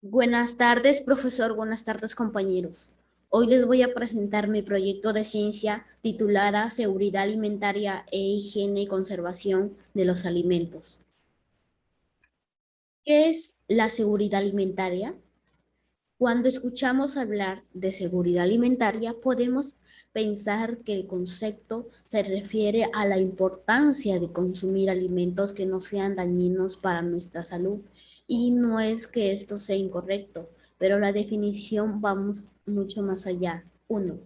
Buenas tardes, profesor. Buenas tardes, compañeros. Hoy les voy a presentar mi proyecto de ciencia titulada Seguridad Alimentaria e Higiene y Conservación de los Alimentos. ¿Qué es la seguridad alimentaria? Cuando escuchamos hablar de seguridad alimentaria, podemos pensar que el concepto se refiere a la importancia de consumir alimentos que no sean dañinos para nuestra salud. Y no es que esto sea incorrecto, pero la definición va mucho más allá. Uno,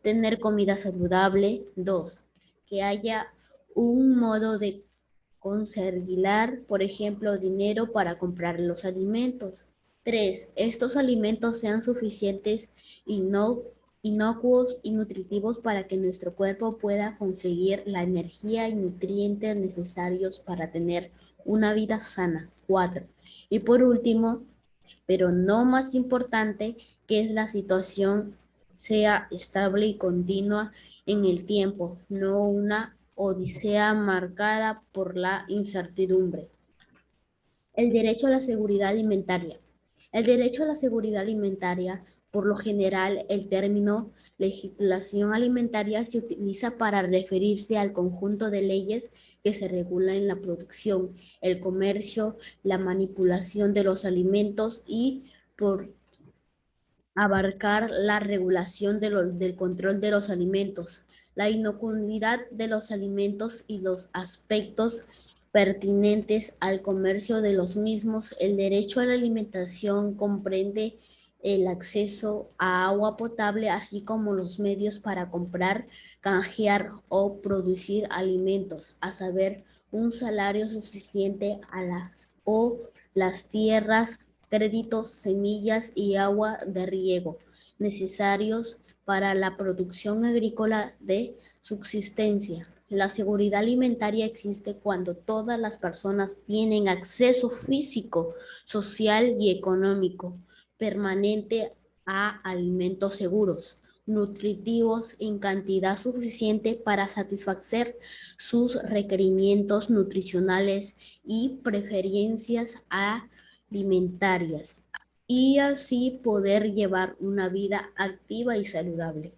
tener comida saludable. Dos, que haya un modo de conservar, por ejemplo, dinero para comprar los alimentos. 3. Estos alimentos sean suficientes, inocuos y nutritivos para que nuestro cuerpo pueda conseguir la energía y nutrientes necesarios para tener una vida sana. 4. Y por último, pero no más importante, que es la situación sea estable y continua en el tiempo, no una odisea marcada por la incertidumbre. El derecho a la seguridad alimentaria. El derecho a la seguridad alimentaria, por lo general, el término legislación alimentaria se utiliza para referirse al conjunto de leyes que se regulan la producción, el comercio, la manipulación de los alimentos y por abarcar la regulación del control de los alimentos, la inocuidad de los alimentos y los aspectos pertinentes al comercio de los mismos. El derecho a la alimentación comprende el acceso a agua potable, así como los medios para comprar, canjear o producir alimentos, a saber, un salario suficiente a las tierras, créditos, semillas y agua de riego necesarios para la producción agrícola de subsistencia. La seguridad alimentaria existe cuando todas las personas tienen acceso físico, social y económico permanente a alimentos seguros, nutritivos en cantidad suficiente para satisfacer sus requerimientos nutricionales y preferencias alimentarias y así poder llevar una vida activa y saludable.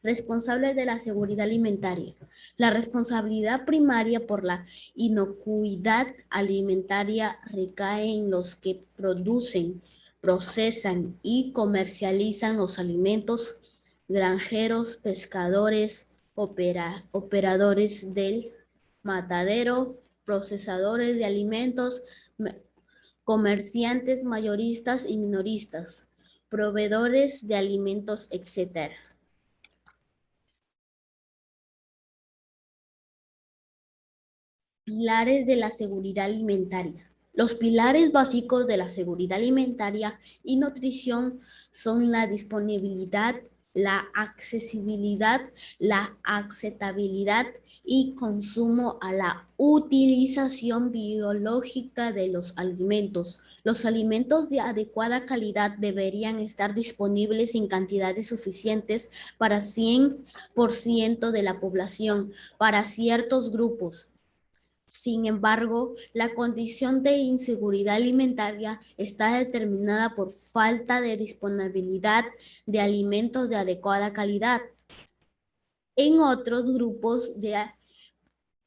Responsable de la seguridad alimentaria. La responsabilidad primaria por la inocuidad alimentaria recae en los que producen, procesan y comercializan los alimentos, granjeros, pescadores, operadores del matadero, procesadores de alimentos, comerciantes mayoristas y minoristas, proveedores de alimentos, etc. Pilares de la seguridad alimentaria. Los pilares básicos de la seguridad alimentaria y nutrición son la disponibilidad, la accesibilidad, la aceptabilidad y consumo a la utilización biológica de los alimentos. Los alimentos de adecuada calidad deberían estar disponibles en cantidades suficientes para 100% de la población, para ciertos grupos. Sin embargo, la condición de inseguridad alimentaria está determinada por falta de disponibilidad de alimentos de adecuada calidad. En otros grupos de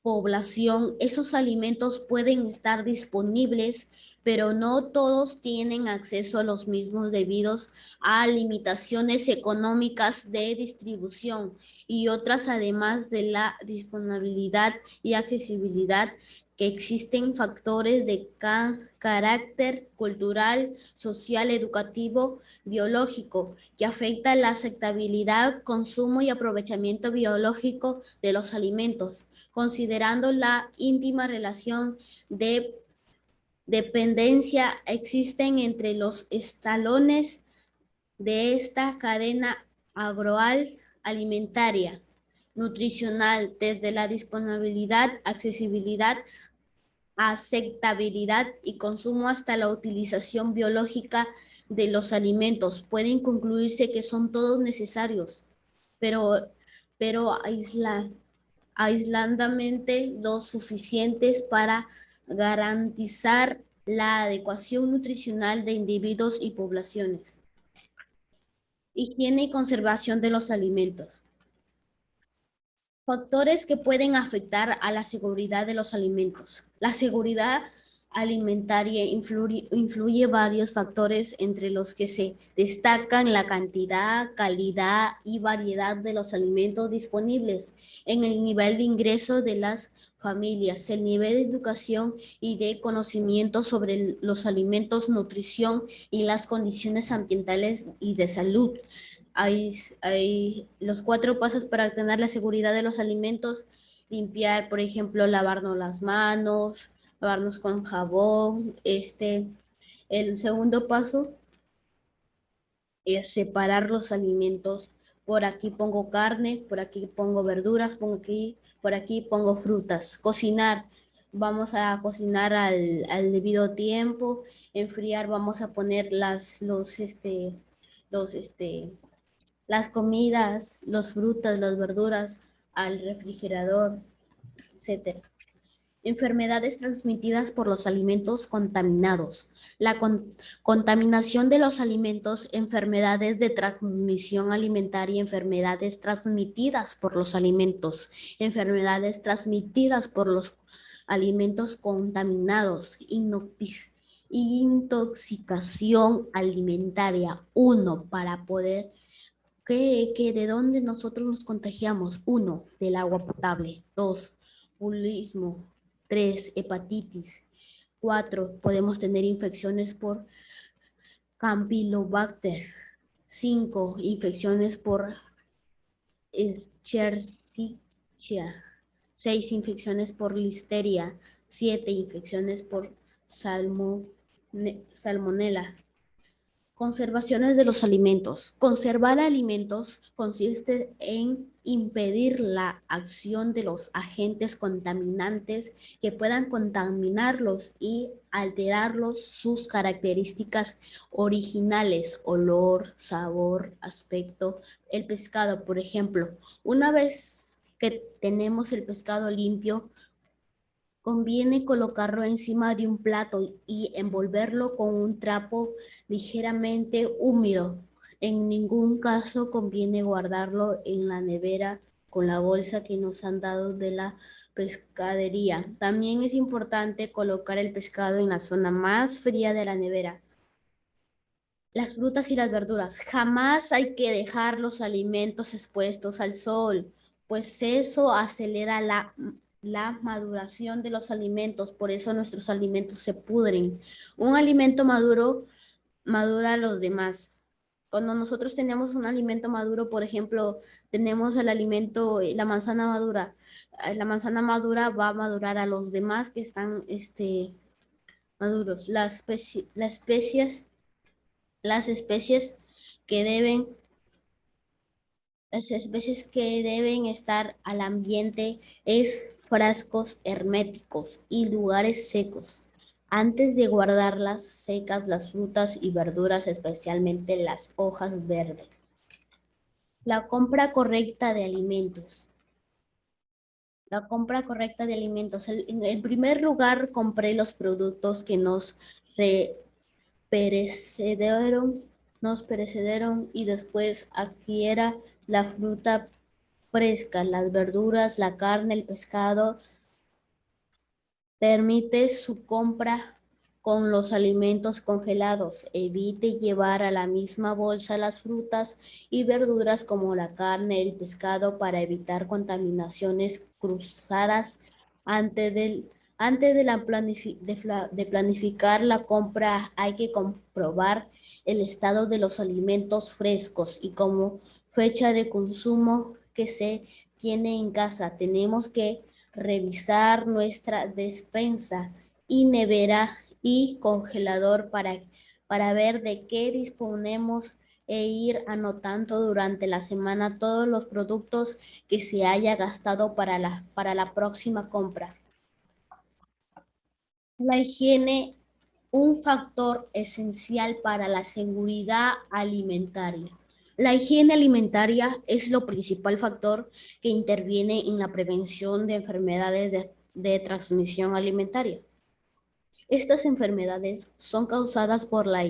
población, esos alimentos pueden estar disponibles, pero no todos tienen acceso a los mismos debido a limitaciones económicas de distribución y otras, además de la disponibilidad y accesibilidad, que existen factores de carácter cultural, social, educativo, biológico, que afectan la aceptabilidad, consumo y aprovechamiento biológico de los alimentos, considerando la íntima relación de dependencia existen entre los estalones de esta cadena agroalimentaria, nutricional, desde la disponibilidad, accesibilidad, aceptabilidad y consumo hasta la utilización biológica de los alimentos. Pueden concluirse que son todos necesarios, pero, pero aisladamente lo suficientes para garantizar la adecuación nutricional de individuos y poblaciones, higiene y conservación de los alimentos. Factores que pueden afectar a la seguridad de los alimentos. La seguridad alimentaria influye varios factores entre los que se destacan la cantidad, calidad y variedad de los alimentos disponibles, en el nivel de ingreso de las familias, el nivel de educación y de conocimiento sobre los alimentos, nutrición y las condiciones ambientales y de salud. Hay los 4 pasos para obtener la seguridad de los alimentos: limpiar, por ejemplo, lavarnos las manos, lavarnos con jabón. El segundo paso es separar los alimentos. Por aquí pongo carne, por aquí pongo verduras, por aquí pongo frutas. Cocinar. Vamos a cocinar al debido tiempo. Enfriar, vamos a poner los, las comidas, las frutas, las verduras al refrigerador, etcétera. Enfermedades transmitidas por los alimentos contaminados. La contaminación de los alimentos, enfermedades de transmisión alimentaria, enfermedades transmitidas por los alimentos, enfermedades transmitidas por los alimentos contaminados, intoxicación alimentaria. Uno, para poder de dónde nosotros nos contagiamos. Uno, del agua potable. Dos, bulismo. Tres, hepatitis. Cuatro, podemos tener infecciones por Campylobacter. Cinco, infecciones por Escherichia. Seis, infecciones por Listeria. Siete, infecciones por Salmonella. Conservaciones de los alimentos. Conservar alimentos consiste en impedir la acción de los agentes contaminantes que puedan contaminarlos y alterarlos sus características originales: olor, sabor, aspecto. El pescado, por ejemplo, una vez que tenemos el pescado limpio, conviene colocarlo encima de un plato y envolverlo con un trapo ligeramente húmedo. En ningún caso conviene guardarlo en la nevera con la bolsa que nos han dado de la pescadería. También es importante colocar el pescado en la zona más fría de la nevera. Las frutas y las verduras. Jamás hay que dejar los alimentos expuestos al sol, pues eso acelera la maduración de los alimentos. Por eso nuestros alimentos se pudren. Un alimento maduro madura a los demás. Cuando nosotros tenemos un alimento maduro, por ejemplo, tenemos el alimento, la manzana madura. La manzana madura va a madurar a los demás que están maduros. Las especies que deben, las especies que deben estar al ambiente es frascos herméticos y lugares secos. Antes de guardarlas secas las frutas y verduras, especialmente las hojas verdes. La compra correcta de alimentos. La compra correcta de alimentos. En primer lugar, compré los productos que perecederon, nos perecederon, y después adquiera la fruta fresca, las verduras, la carne, el pescado. Permite su compra con los alimentos congelados. Evite llevar a la misma bolsa las frutas y verduras como la carne, el pescado, para evitar contaminaciones cruzadas. Antes de planificar la compra, hay que comprobar el estado de los alimentos frescos y como fecha de consumo que se tiene en casa. Tenemos que revisar nuestra despensa y nevera y congelador para ver de qué disponemos e ir anotando durante la semana todos los productos que se haya gastado para la próxima compra. La higiene, un factor esencial para la seguridad alimentaria. La higiene alimentaria es lo principal factor que interviene en la prevención de enfermedades de transmisión alimentaria. Estas enfermedades son causadas por la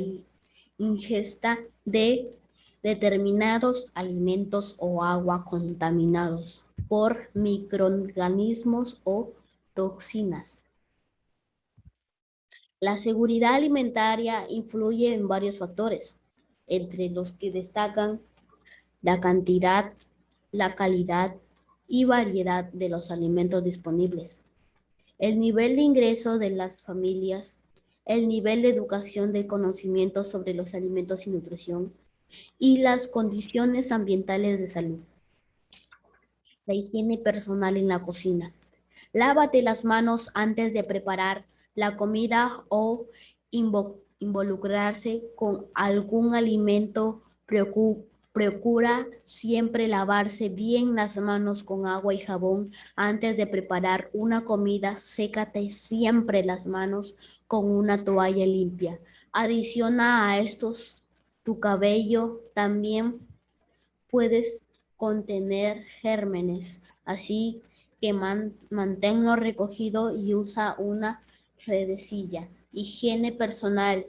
ingesta de determinados alimentos o agua contaminados por microorganismos o toxinas. La seguridad alimentaria influye en varios factores, entre los que destacan la cantidad, la calidad y variedad de los alimentos disponibles, el nivel de ingreso de las familias, el nivel de educación de conocimiento sobre los alimentos y nutrición y las condiciones ambientales de salud. La higiene personal en la cocina. Lávate las manos antes de preparar la comida o involucrarse con algún alimento. Procura siempre lavarse bien las manos con agua y jabón antes de preparar una comida. Sécate siempre las manos con una toalla limpia. Adiciona a estos tu cabello también puedes contener gérmenes, así que manténlo recogido y usa una redecilla. Higiene personal,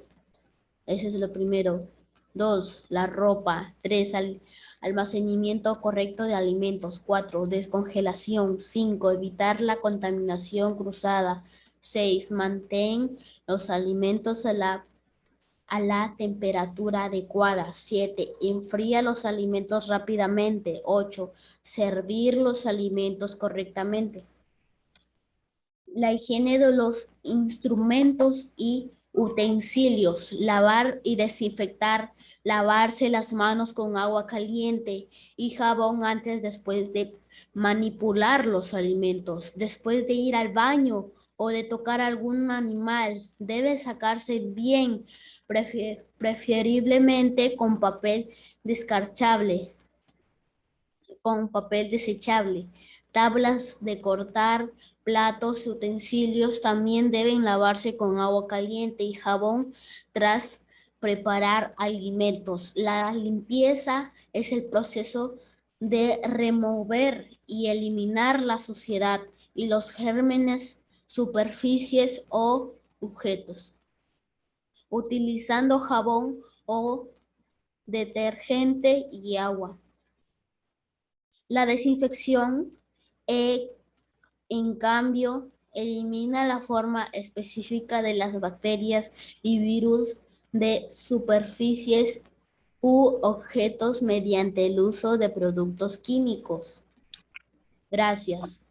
ese es lo primero. 2, la ropa. 3, almacenamiento correcto de alimentos. 4, descongelación. 5, evitar la contaminación cruzada. 6, mantén los alimentos a la temperatura adecuada. 7, enfría los alimentos rápidamente. 8, servir los alimentos correctamente. La higiene de los instrumentos y utensilios, lavar y desinfectar, lavarse las manos con agua caliente y jabón antes, después de manipular los alimentos, después de ir al baño o de tocar algún animal, debe sacarse bien, preferiblemente con papel desechable. Tablas de cortar, platos y utensilios también deben lavarse con agua caliente y jabón tras preparar alimentos. La limpieza es el proceso de remover y eliminar la suciedad y los gérmenes, superficies o objetos, utilizando jabón o detergente y agua. La desinfección, en cambio, elimina la forma específica de las bacterias y virus de superficies u objetos mediante el uso de productos químicos. Gracias.